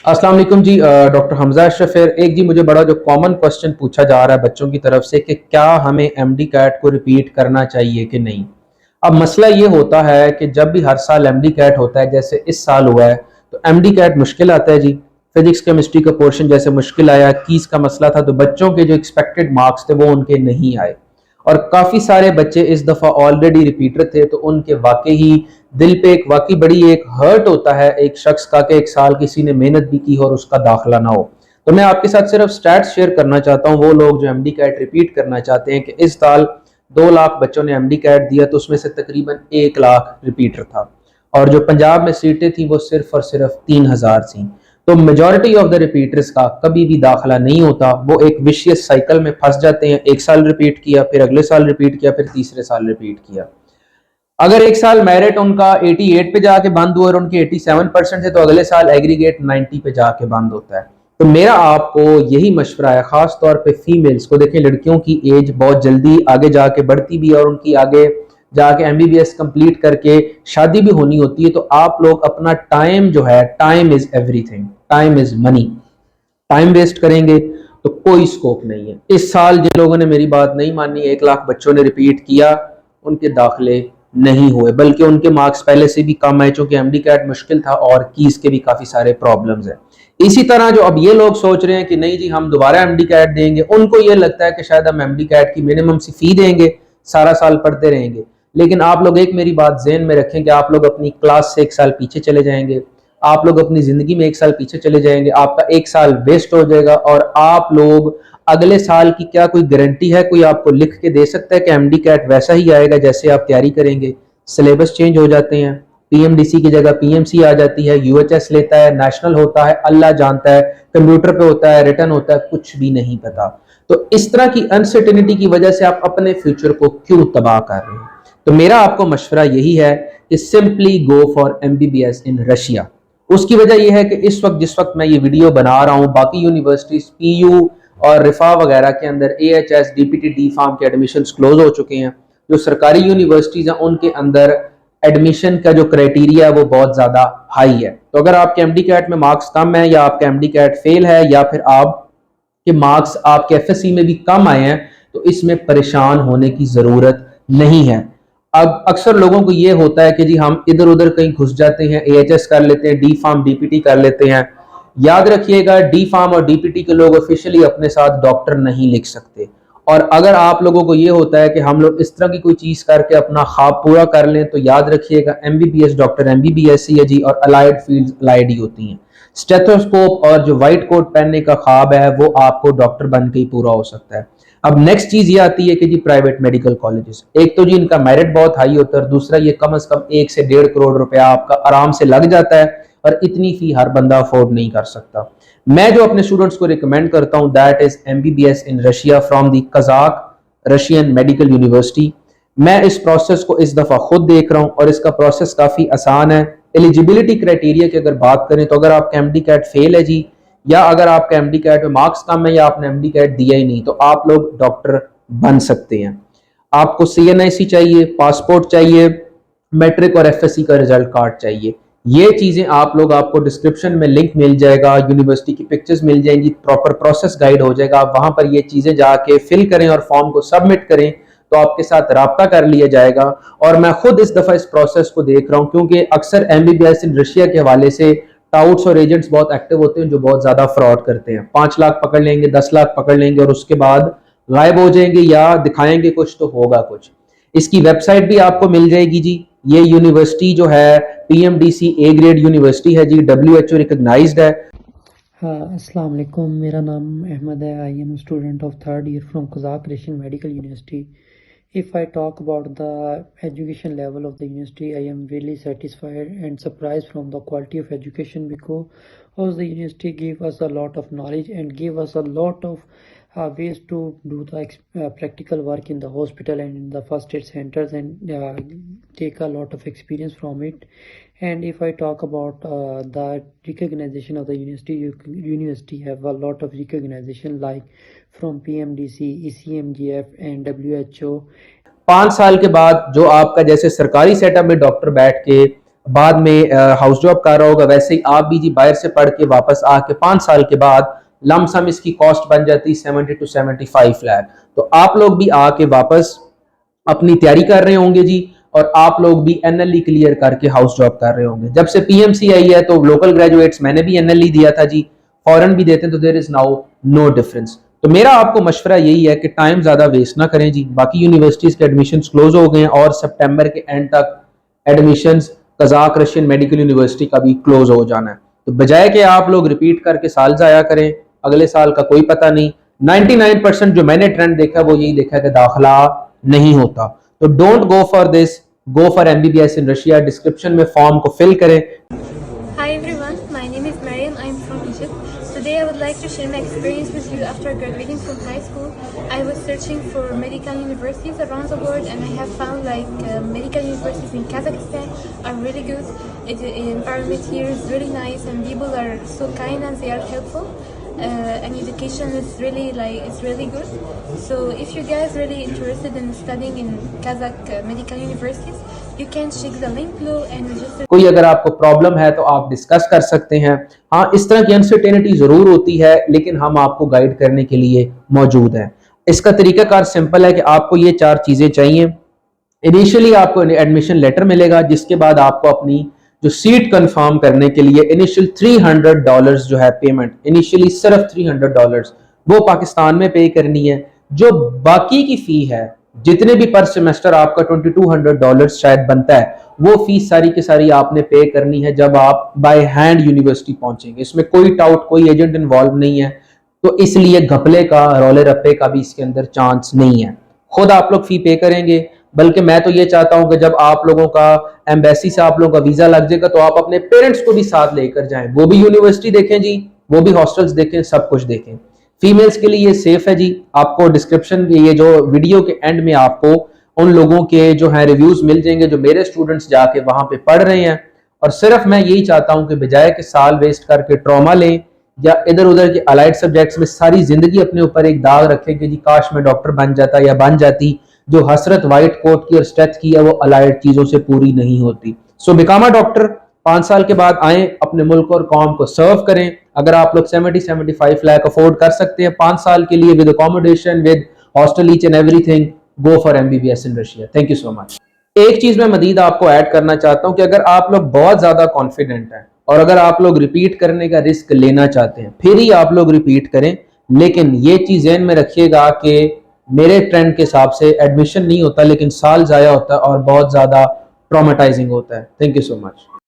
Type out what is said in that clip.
अस्सलाम वालेकुम जी। डॉक्टर हमजा अशरफ है। एक जी मुझे बड़ा जो कॉमन क्वेश्चन पूछा जा रहा है बच्चों की तरफ से कि क्या हमें एमडी कैट को रिपीट करना चाहिए कि नहीं। अब मसला ये होता है कि जब भी हर साल एमडी कैट होता है, जैसे इस साल हुआ है, तो एमडी कैट मुश्किल आता है जी। फिजिक्स केमिस्ट्री का पोर्शन जैसे मुश्किल आया, कीज का मसला था, तो बच्चों के जो एक्सपेक्टेड मार्क्स थे वो उनके नहीं आए। और काफ़ी सारे बच्चे इस दफ़ा ऑलरेडी रिपीटर थे, तो उनके वाकई ही दिल पे एक वाकई बड़ी एक हर्ट होता है एक शख्स का कि एक साल किसी ने मेहनत भी की हो और उसका दाखिला ना हो। तो मैं आपके साथ सिर्फ स्टैट्स शेयर करना चाहता हूँ, वो लोग जो एमडी कैट रिपीट करना चाहते हैं, कि इस साल 2 लाख बच्चों ने एमडी कैट दिया, तो उसमें से तकरीबन 1 लाख रिपीटर था। और जो पंजाब में सीटें थी वो सिर्फ और सिर्फ 3,000 थी। तो मेजॉरिटी ऑफ द रिपीटर्स का कभी भी दाखिला नहीं होता, वो एक विशियस साइकिल में फंस जाते हैं। एक साल रिपीट किया, फिर अगले साल रिपीट किया, फिर तीसरे साल रिपीट किया। अगर एक साल मेरिट उनका 88 पे जाके बंद हुआ और उनके 87% थे, तो अगले साल एग्रीगेट 90 पे जाके बंद होता है। तो मेरा आपको यही मशवरा है, खास तौर पे फीमेल्स को। देखें, लड़कियों की एज बहुत जल्दी आगे जाके बढ़ती भी है और उनकी आगे जाके एमबीबीएस कंप्लीट करके शादी भी होनी होती है। तो आप लोग अपना टाइम जो है, time is everything, time is money, time waste करेंगे तो कोई स्कोप नहीं है। इस साल जिन लोगों ने मेरी बात नहीं मानी, 1 लाख बच्चों ने रिपीट किया, उनके दाखिले नहीं हुए, बल्कि उनके मार्क्स पहले से भी कम आए, चूंकि एमडी कैट मुश्किल था और कीज के भी काफी सारे प्रॉब्लम्स हैं। इसी तरह जो अब ये लोग सोच रहे हैं कि नहीं जी हम दोबारा एमडी कैट देंगे, उनको ये लगता है कि शायद हम एमडी कैट की मिनिमम सी फी देंगे, सारा साल पढ़ते रहेंगे। लेकिन आप लोग एक मेरी बात ज़हन में रखें कि आप लोग अपनी क्लास से 1 साल पीछे चले जाएंगे, आप लोग अपनी जिंदगी में 1 साल पीछे चले जाएंगे, आपका 1 साल वेस्ट हो जाएगा। और आप लोग अगले साल की क्या कोई गारंटी है, कोई आपको लिख के दे सकता है कि एमडी कैट वैसा ही आएगा जैसे आप तैयारी करेंगे? सिलेबस चेंज हो जाते हैं, पीएमडीसी की जगह पीएमसी आ जाती है, यूएचएस लेता है, नेशनल होता है, अल्लाह जानता है, कंप्यूटर पे होता है, रिटर्न होता है, कुछ भी नहीं पता। तो इस तरह की अनसर्टेनिटी की वजह से आप अपने फ्यूचर को क्यों तबाह कर रहे हैं? तो मेरा आपको मशवरा यही है कि simply go for MBBS in Russia. उसकी वजह यह है कि इस वक्त जिस वक्त मैं ये वीडियो बना रहा हूँ, बाकी यूनिवर्सिटीज पीयू और रिफा वगैरह के अंदर एएचएस डीपीटी डी फार्म के एडमिशन क्लोज हो चुके हैं। जो सरकारी यूनिवर्सिटीज हैं उनके अंदर एडमिशन का जो क्राइटेरिया है वो बहुत ज्यादा हाई है। तो अगर आपके एमडी कैट में मार्क्स कम है, या आपका एमडी कैट फेल है, या फिर आपके मार्क्स आपके एफएससी में भी कम आए हैं, तो इसमें परेशान होने की जरूरत नहीं है। अब अक्सर लोगों को ये होता है कि जी हम इधर उधर कहीं घुस जाते हैं, एएचएस कर लेते हैं, डी फार्म डीपीटी कर लेते हैं। याद रखिएगा, डी फार्म और डीपीटी के लोग ऑफिशियली अपने साथ डॉक्टर नहीं लिख सकते। और अगर आप लोगों को ये होता है कि हम लोग इस तरह की कोई चीज करके अपना ख्वाब पूरा कर लें, तो याद रखिएगा एमबीबीएस डॉक्टर एमबीबीएस ही है जी, और अलाइड फील्ड अलाइड ही होती हैं। स्टेथोस्कोप और जो व्हाइट कोट पहनने का ख्वाब है वो आपको डॉक्टर बन के ही पूरा हो सकता है। अब नेक्स्ट चीज ये आती है कि जी प्राइवेट मेडिकल कॉलेजेस, एक तो जी इनका मेरिट बहुत हाई होता है, दूसरा ये कम से कम 1 से 1.5 करोड़ रुपया आपका आराम से लग जाता है, और इतनी फी हर बंदा अफोर्ड नहीं कर सकता। मैं जो अपने स्टूडेंट्स को रिकमेंड करता हूं, that is MBBS in Russia from the Kazakh Russian medical university. मैं इस प्रोसेस को इस दफा खुद देख रहा हूं और इसका प्रोसेस काफी आसान है। एलिजिबिलिटी क्राइटेरिया की अगर बात करें, तो अगर आपका एमडी कैट फेल है जी, या अगर आपका एमडी कैट में मार्क्स कम है, या आपने एमडी कैट दिया ही नहीं, तो आप लोग डॉक्टर बन सकते हैं। आपको सीएनआईसी चाहिए, पासपोर्ट चाहिए, मैट्रिक और एफएससी का रिजल्ट कार्ड चाहिए। ये चीजें आप लोग, आपको डिस्क्रिप्शन में लिंक मिल जाएगा, यूनिवर्सिटी की पिक्चर्स मिल जाएंगी, प्रॉपर प्रोसेस गाइड हो जाएगा। आप वहां पर ये चीजें जाके फिल करें और फॉर्म को सबमिट करें, तो आपके साथ राब्ता कर लिया जाएगा। और मैं खुद इस दफा इस प्रोसेस को देख रहा हूं, क्योंकि अक्सर एमबीबीएस इन रशिया के हवाले से टाउट्स और एजेंट्स बहुत एक्टिव होते हैं जो बहुत ज्यादा फ्रॉड करते हैं। 5 लाख पकड़ लेंगे, 10 लाख पकड़ लेंगे और उसके बाद गायब हो जाएंगे, या दिखाएंगे कुछ तो होगा कुछ। इसकी वेबसाइट भी आपको मिल जाएगी जी। ये यूनिवर्सिटी जो है पीएमडीसी ए ग्रेड यूनिवर्सिटी है जी, डब्ल्यूएचओ रिकॉग्नाइज्ड है। हाँ, अस्सलाम वालेकुम। मेरा नाम अहमद है। I am student of third year from Kazakh Russian medical university. If I talk about the education level of the university, I am really satisfied and surprised from the quality of education, because the university gave us a lot of knowledge and gave us a lot of ways to do the practical work in the hospital and in the first aid centers, and take a lot of experience from it. And if I talk about the recognition of the university have a lot of recognition, like from PMDC, ECMGF and WHO. 5 साल के बाद जो आपका जैसे सरकारी setup में doctor बैठ के बाद में हाउस जॉब कर रहा होगा, वैसे ही आप भी जी बाहर से पढ़ के वापस आके 5 साल के बाद लमसम इसकी कॉस्ट बन जाती है 70 to 75 लाख। तो आप लोग भी आके वापस अपनी तैयारी कर रहे होंगे जी, और आप लोग भी एनएलई क्लियर करके हाउस जॉब कर रहे होंगे। जब से पीएमसी आई है तो लोकल ग्रेजुएट्स, मैंने भी एनएलई दिया था जी, फॉरेन भी देते हैं, तो there is now no difference. तो मेरा आपको मशवरा यही है कि टाइम ज्यादा वेस्ट ना करें जी। बाकी यूनिवर्सिटीज के एडमिशंस क्लोज हो गए हैं और सितंबर के एंड तक admissions Kazakh Russian medical university का भी क्लोज हो जाना है। तो बजाय कि आप लोग रिपीट करके साल जाया करें, अगले साल का कोई पता नहीं। 99% जो मैंने ट्रेंड देखा वो यही देखा कि दाखिला नहीं होता। तो don't go for this, go for MBBS in Russia. Description में फॉर्म को फिल करें। Hi everyone, my name is Mariam. I'm from Egypt. Today I would like to share my experience with you after graduating from high school. I was searching for medical universities around the world and I have found medical universities in Kazakhstan are really good. The environment here is really nice and people are so kind and they are helpful. And education is really good. So if you guys really interested in studying in Kazakh medical universities, you can check the link below and register. कोई अगर आपको problem है तो आप discuss कर सकते हैं। हाँ, इस तरह की अनसर्टेनिटी जरूर होती है, लेकिन हम आपको गाइड करने के लिए मौजूद हैं। इसका तरीकाकार सिंपल है कि आपको ये 4 चीजें चाहिए। इनिशियली आपको एडमिशन लेटर मिलेगा, जिसके बाद आपको अपनी जो सीट कंफर्म करने के लिए इनिशियल $300 जो है पेमेंट, इनिशियली सिर्फ $300 वो पाकिस्तान में पे करनी है। जो बाकी की फी है, जितने भी पर सेमेस्टर आपका $2200 शायद बनता है, वो फीस सारी की सारी आपने पे करनी है जब आप बाय हैंड यूनिवर्सिटी पहुंचेंगे। इसमें कोई डाउट, कोई एजेंट इन्वॉल्व नहीं है, तो इसलिए घपले का, रौले रप्पे का भी इसके अंदर चांस नहीं है। खुद आप लोग फी पे करेंगे। बल्कि मैं तो ये चाहता हूं कि जब आप लोगों का एम्बेसी से आप लोगों का वीजा लग जाएगा तो आप अपने पेरेंट्स को भी साथ लेकर जाएं, वो भी यूनिवर्सिटी देखें जी, वो भी हॉस्टल्स देखें, सब कुछ देखें। फीमेल्स के लिए ये सेफ है जी। आपको डिस्क्रिप्शन में, ये जो वीडियो के एंड में आपको उन लोगों के जो है रिव्यूज मिल जाएंगे जो मेरे स्टूडेंट्स जाके वहां पे पढ़ रहे हैं। और सिर्फ मैं यही चाहता हूं कि बजाय कि साल वेस्ट करके ट्रॉमा लें या इधर उधर के अलाइड सब्जेक्ट्स में सारी जिंदगी अपने ऊपर एक दाग रखें कि जी काश मैं डॉक्टर बन जाता या बन जाती, जो हसरत व्हाइट कोट की और स्टेथ की है वो अलाइड चीजों से पूरी नहीं होती। सो बिकम अ डॉक्टर, 5 साल के बाद आए, अपने मुल्क और कौम को सर्व करें। अगर आप लोग 70-75 लाख अफोर्ड कर सकते हैं 5 साल के लिए with accommodation, with hostel, each and everything, go for MBBS in Russia. Thank you so much. एक चीज मैं मजीद आपको ऐड करना चाहता हूं कि अगर आप लोग बहुत ज्यादा कॉन्फिडेंट हैं और अगर आप लोग रिपीट करने का रिस्क लेना चाहते हैं, फिर ही आप लोग रिपीट करें। लेकिन ये चीज ध्यान में रखिएगा कि मेरे ट्रेंड के हिसाब से एडमिशन नहीं होता, लेकिन साल जाया होता है और बहुत ज्यादा ट्रॉमेटाइजिंग होता है। Thank you so much.